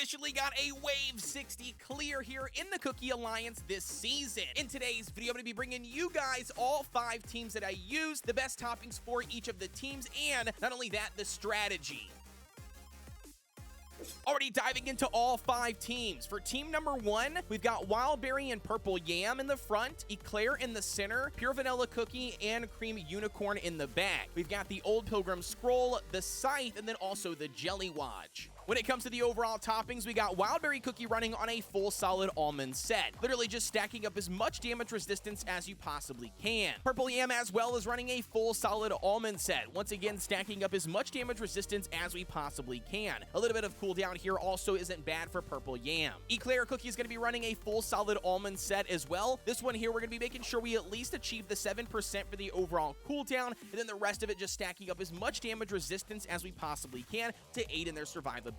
officially got a Wave 60 clear here in the Cookie Alliance this season. In today's video, I'm going to be bringing you guys all 5 teams that I use, the best toppings for each of the teams, and not only that, the strategy. Already diving into all 5 teams. For team number 1, we've got Wildberry and Purple Yam in the front, Eclair in the center, Pure Vanilla Cookie, and Cream Unicorn in the back. We've got the Old Pilgrim Scroll, the Scythe, and then also the Jelly Watch. When it comes to the overall toppings, we got Wildberry Cookie running on a full solid almond set, literally just stacking up as much damage resistance as you possibly can. Purple Yam as well is running a full solid almond set, once again stacking up as much damage resistance as we possibly can. A little bit of cooldown here also isn't bad for Purple Yam. Eclair Cookie is going to be running a full solid almond set as well. This one here, we're going to be making sure we at least achieve the 7% for the overall cooldown, and then the rest of it just stacking up as much damage resistance as we possibly can to aid in their survivability.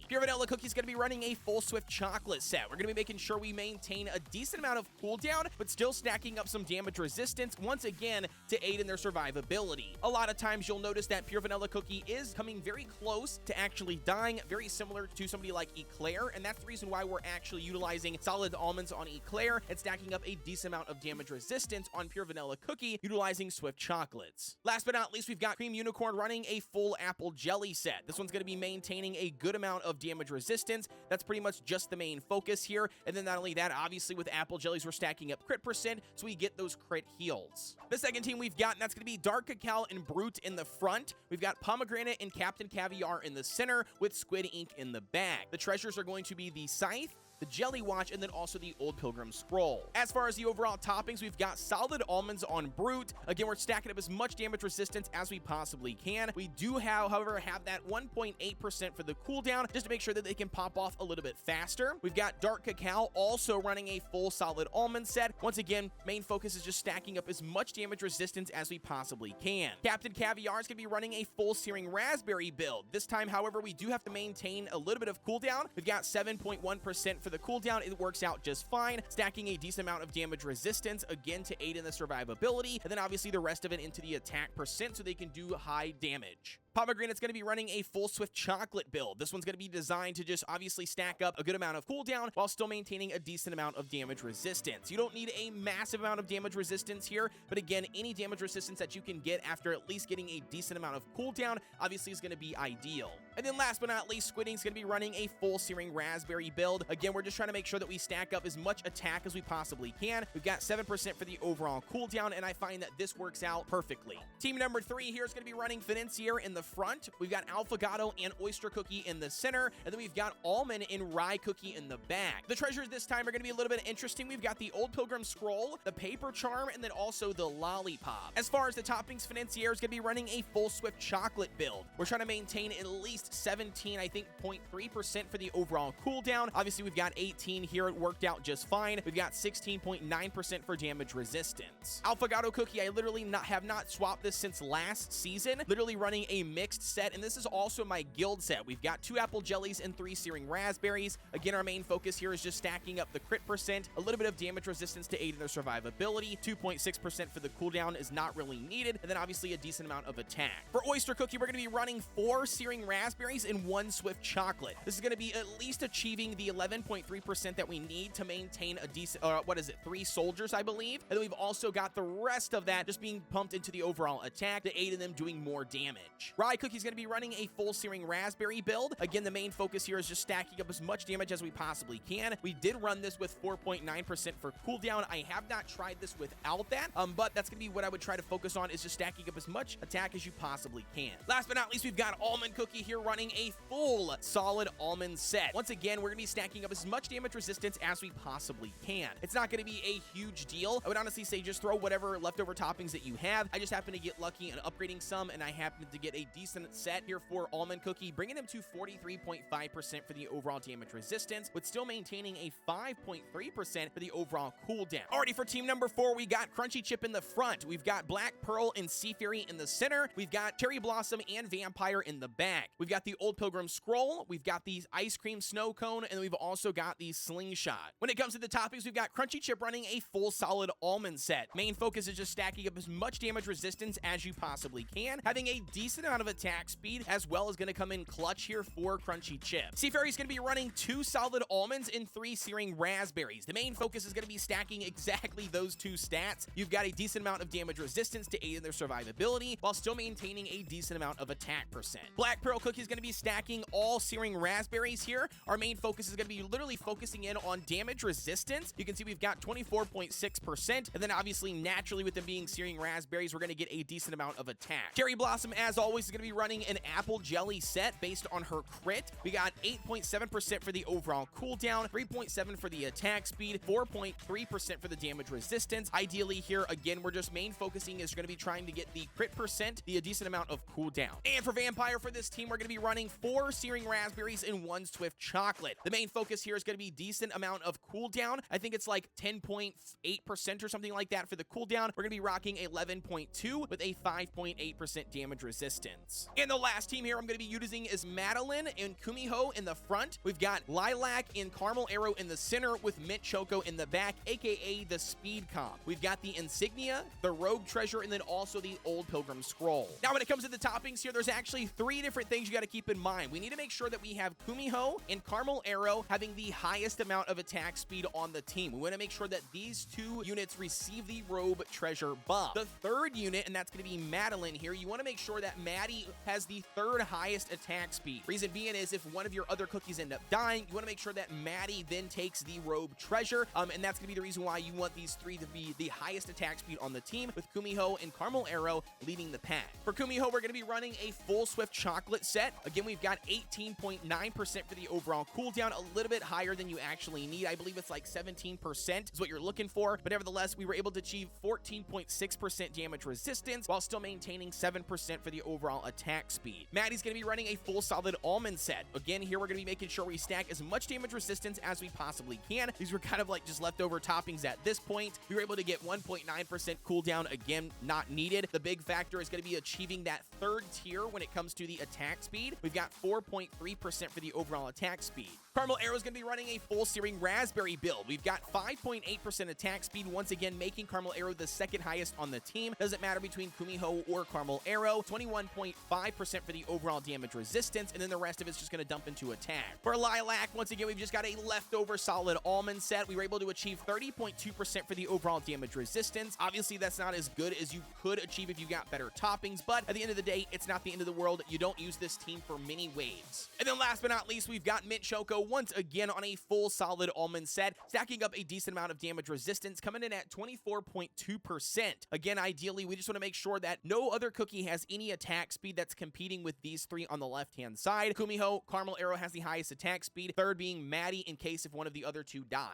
Pure Vanilla Cookie is going to be running a full Swift Chocolate set. We're going to be making sure we maintain a decent amount of cooldown, but still stacking up some damage resistance, once again, to aid in their survivability. A lot of times you'll notice that Pure Vanilla Cookie is coming very close to actually dying, very similar to somebody like Eclair, and that's the reason why we're actually utilizing solid almonds on Eclair and stacking up a decent amount of damage resistance on Pure Vanilla Cookie, utilizing Swift Chocolates. Last but not least, we've got Cream Unicorn running a full Apple Jelly set. This one's going to be maintaining a good amount of damage resistance. That's pretty much just the main focus here. And then not only that, obviously with Apple Jellies, we're stacking up crit percent, so we get those crit heals. The second team we've got, and that's going to be Dark Cacao and Brute in the front. We've got Pomegranate and Captain Caviar in the center, with Squid Ink in the back. The treasures are going to be the Scythe, the Jelly Watch, and then also the Old Pilgrim Scroll. As far as the overall toppings, we've got solid almonds on Brute. Again, we're stacking up as much damage resistance as we possibly can. We do, however, have that 1.8% for the cooldown, just to make sure that they can pop off a little bit faster. We've got Dark Cacao also running a full solid almond set. Once again, main focus is just stacking up as much damage resistance as we possibly can. Captain Caviar is going to be running a full Searing Raspberry build. This time, however, we do have to maintain a little bit of cooldown. We've got 7.1% for the cooldown. It works out just fine, stacking a decent amount of damage resistance, again, to aid in the survivability, and then obviously the rest of it into the attack percent so they can do high damage. Pomegranate's going to be running a full Swift Chocolate build. This one's going to be designed to just obviously stack up a good amount of cooldown while still maintaining a decent amount of damage resistance. You don't need a massive amount of damage resistance here, but again, any damage resistance that you can get after at least getting a decent amount of cooldown obviously is going to be ideal. And then last but not least, Squid Ink's going to be running a full Searing Raspberry build. Again, we're just trying to make sure that we stack up as much attack as we possibly can. We've got 7% for the overall cooldown, and I find that this works out perfectly. Team number 3 here is going to be running Financier in the front. We've got Alphagato and Oyster Cookie in the center, and then we've got Almond and Rye Cookie in the back. The treasures this time are going to be a little bit interesting. We've got the Old Pilgrim Scroll, the Paper Charm, and then also the Lollipop. As far as the toppings, Financier is going to be running a full Swift Chocolate build. We're trying to maintain at least 17, I think, 0.3% for the overall cooldown. Obviously, we've got 18 here. It worked out just fine. We've got 16.9% for damage resistance. Alphagato Cookie, I literally have not swapped this since last season. Literally running a mixed set, and this is also my guild set. We've got 2 Apple Jellies and 3 Searing Raspberries. Again, our main focus here is just stacking up the crit percent, a little bit of damage resistance to aid in their survivability. 2.6% for the cooldown is not really needed, and then obviously a decent amount of attack. For Oyster Cookie, we're going to be running 4 Searing Raspberries and 1 Swift Chocolate. This is going to be at least achieving the 11.3% that we need to maintain a decent, 3 soldiers, I believe. And then we've also got the rest of that just being pumped into the overall attack to aid in them doing more damage. Rye Cookie's going to be running a full Searing Raspberry build. Again, the main focus here is just stacking up as much damage as we possibly can. We did run this with 4.9% for cooldown. I have not tried this without that, but that's going to be what I would try to focus on, is just stacking up as much attack as you possibly can. Last but not least, we've got Almond Cookie here running a full solid almond set. Once again, we're going to be stacking up as much damage resistance as we possibly can. It's not going to be a huge deal. I would honestly say just throw whatever leftover toppings that you have. I just happen to get lucky and upgrading some, and I happen to get a decent set here for Almond Cookie, bringing him to 43.5% for the overall damage resistance, but still maintaining a 5.3% for the overall cooldown. Alrighty, for team number 4, we got Crunchy Chip in the front. We've got Black Pearl and Sea Fairy in the center. We've got Cherry Blossom and Vampire in the back. We've got the Old Pilgrim Scroll. We've got the Ice Cream Snow Cone, and we've also got the Slingshot. When it comes to the toppings, we've got Crunchy Chip running a full solid almond set. Main focus is just stacking up as much damage resistance as you possibly can, having a decent amount of attack speed, as well as going to come in clutch here for crunchy chips. Seafairy's going to be running 2 solid almonds and 3 searing raspberries. The main focus is going to be stacking exactly those 2 stats. You've got a decent amount of damage resistance to aid in their survivability, while still maintaining a decent amount of attack percent. Black Pearl Cookie is going to be stacking all searing raspberries here. Our main focus is going to be literally focusing in on damage resistance. You can see we've got 24.6%, and then obviously naturally with them being searing raspberries, we're going to get a decent amount of attack. Cherry Blossom, as always, is going to be running an apple jelly set based on her crit. We got 8.7% for the overall cooldown, 3.7 for the attack speed, 4.3% for the damage resistance. Ideally here, again, we're just main focusing is going to be trying to get the crit percent, the decent amount of cooldown. And for Vampire, for this team, we're going to be running 4 searing raspberries and 1 swift chocolate. The main focus here is going to be decent amount of cooldown. I think it's like 10.8% or something like that for the cooldown. We're going to be rocking 11.2 with a 5.8% damage resistance. And the last team here I'm going to be using is Madeline and Kumiho in the front. We've got Lilac and Caramel Arrow in the center with Mint Choco in the back, aka the Speed Comp. We've got the Insignia, the Rogue Treasure, and then also the Old Pilgrim Scroll. Now, when it comes to the toppings here, there's actually 3 different things you got to keep in mind. We need to make sure that we have Kumiho and Caramel Arrow having the highest amount of attack speed on the team. We want to make sure that these 2 units receive the Robe Treasure buff. The third unit, and that's going to be Madeline here, you want to make sure that Maddie has the 3rd highest attack speed. Reason being is if one of your other cookies end up dying, you want to make sure that Maddie then takes the Robe Treasure, and that's going to be the reason why you want these 3 to be the highest attack speed on the team, with Kumiho and Caramel Arrow leading the pack. For Kumiho, we're going to be running a full Swift Chocolate set. Again, we've got 18.9% for the overall cooldown, a little bit higher than you actually need. I believe it's like 17% is what you're looking for, but nevertheless, we were able to achieve 14.6% damage resistance while still maintaining 7% for the overall attack speed. Maddie's going to be running a full solid almond set. Again, here we're going to be making sure we stack as much damage resistance as we possibly can. These were kind of like just leftover toppings at this point. We were able to get 1.9% cooldown, again, not needed. The big factor is going to be achieving that 3rd tier when it comes to the attack speed. We've got 4.3% for the overall attack speed. Caramel Arrow is going to be running a full searing raspberry build. We've got 5.8% attack speed, once again making Caramel Arrow the 2nd highest on the team. Doesn't matter between Kumiho or Caramel Arrow. 21.5% for the overall damage resistance, and then the rest of it's just going to dump into attack. For Lilac, once again, we've just got a leftover solid almond set. We were able to achieve 30.2% for the overall damage resistance. Obviously, that's not as good as you could achieve if you got better toppings, but at the end of the day, it's not the end of the world. You don't use this team for many waves. And then last but not least, we've got Mint Choco once again on a full solid almond set, stacking up a decent amount of damage resistance, coming in at 24.2%. Again, ideally, we just want to make sure that no other cookie has any attack speed that's competing with these 3 on the left-hand side. Kumiho, Caramel Arrow has the highest attack speed, 3rd being Maddie in case if one of the other 2 die.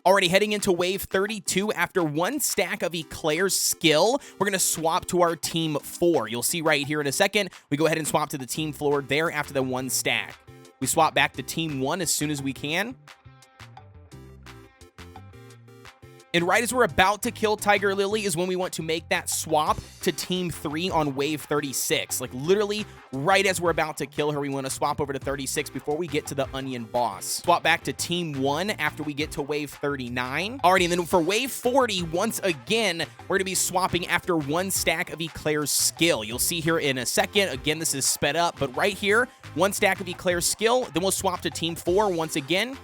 Already heading into wave 32, after 1 stack of Eclair's skill, we're going to swap to our team 4. You'll see right here in a second, we go ahead and swap to the team floor there after the 1 stack. We swap back to team 1 as soon as we can. And right as we're about to kill Tiger Lily is when we want to make that swap to Team 3 on Wave 36. Like, literally, right as we're about to kill her, we want to swap over to 36 before we get to the Onion Boss. Swap back to Team 1 after we get to Wave 39. Alrighty, and then for Wave 40, once again, we're going to be swapping after 1 stack of Eclair's skill. You'll see here in a second. Again, this is sped up, but right here, 1 stack of Eclair's skill. Then we'll swap to Team 4 once again.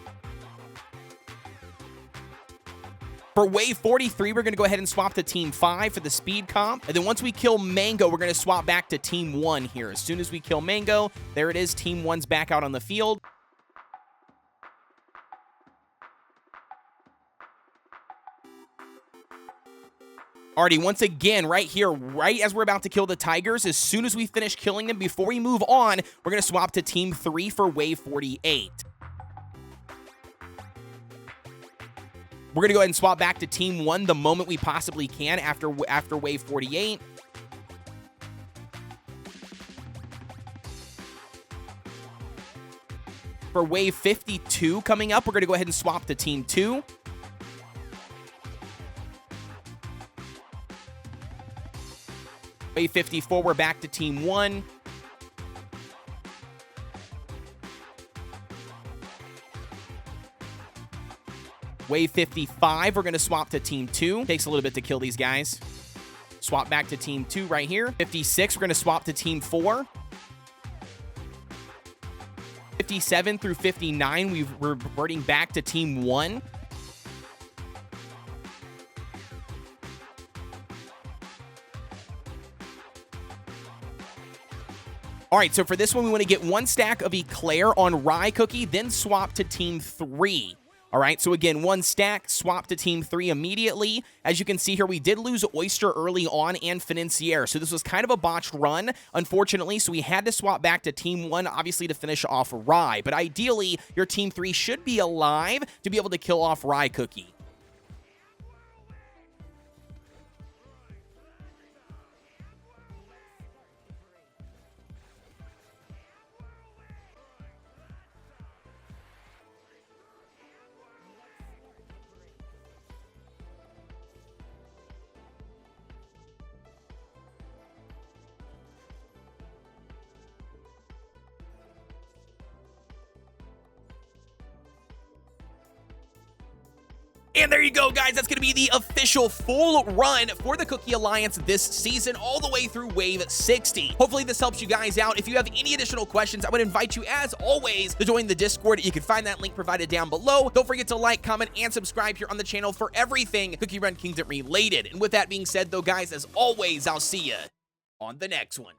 For Wave 43, we're going to go ahead and swap to Team 5 for the speed comp. And then once we kill Mango, we're going to swap back to Team 1 here. As soon as we kill Mango, there it is. Team 1's back out on the field. Alrighty, once again, right here, right as we're about to kill the Tigers, as soon as we finish killing them, before we move on, we're going to swap to Team 3 for Wave 48. We're going to go ahead and swap back to Team 1 the moment we possibly can after Wave 48. For Wave 52 coming up, we're going to go ahead and swap to Team 2. Wave 54, we're back to Team 1. Wave 55, we're going to swap to Team 2. Takes a little bit to kill these guys. Swap back to team 2 right here. 56, we're going to swap to team 4. 57 through 59, we're reverting back to team 1. All right, so for this one, we want to get 1 stack of Eclair on Rye Cookie, then swap to team 3. All right, so again, 1 stack, swap to team 3 immediately. As you can see here, we did lose Oyster early on and Financier, so this was kind of a botched run, unfortunately, so we had to swap back to team 1, obviously, to finish off Rye. But ideally, your team 3 should be alive to be able to kill off Rye Cookie. And there you go, guys. That's going to be the official full run for the Cookie Alliance this season, all the way through Wave 60. Hopefully, this helps you guys out. If you have any additional questions, I would invite you, as always, to join the Discord. You can find that link provided down below. Don't forget to like, comment, and subscribe here on the channel for everything Cookie Run Kingdom related. And with that being said, though, guys, as always, I'll see you on the next one.